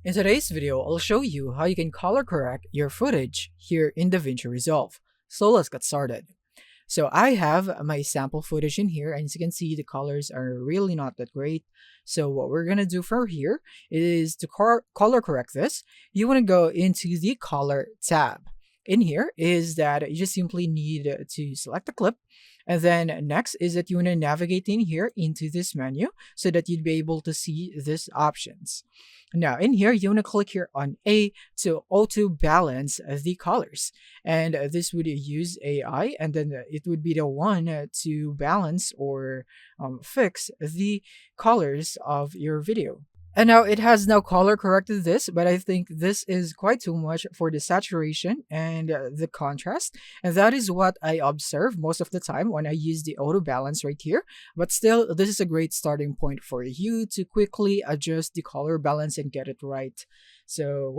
In today's video, I'll show you how you can color correct your footage here in DaVinci Resolve. So let's get started. So I have my sample footage in here, and as you can see, the colors are really not that great. So what we're gonna do from here is to color correct this. You wanna go into the color tab. In here is that you just simply need to select the clip, and then next is that you wanna navigate in here into this menu so that you'd be able to see these options. Now in here, you wanna click here on A to auto balance the colors, and this would use AI, and then it would be the one to balance or fix the colors of your video. And now it has now color corrected this, but I think this is quite too much for the saturation and the contrast. And that is what I observe most of the time when I use the auto balance right here. But still, this is a great starting point for you to quickly adjust the color balance and get it right. So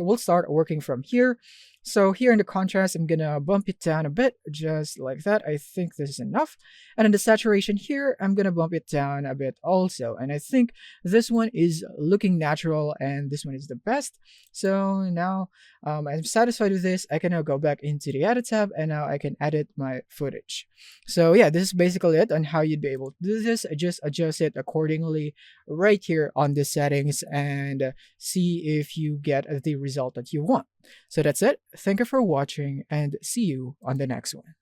we'll start working from here. So here in the contrast, I'm gonna bump it down a bit, just like that. I think this is enough. And in the saturation here, I'm gonna bump it down a bit also. And I think this one is looking natural and this one is the best. So now I'm satisfied with this. I can now go back into the edit tab and now I can edit my footage. So yeah, this is basically it on how you'd be able to do this. Just adjust it accordingly right here on the settings and see if you get the result that you want. So that's it. Thank you for watching and see you on the next one.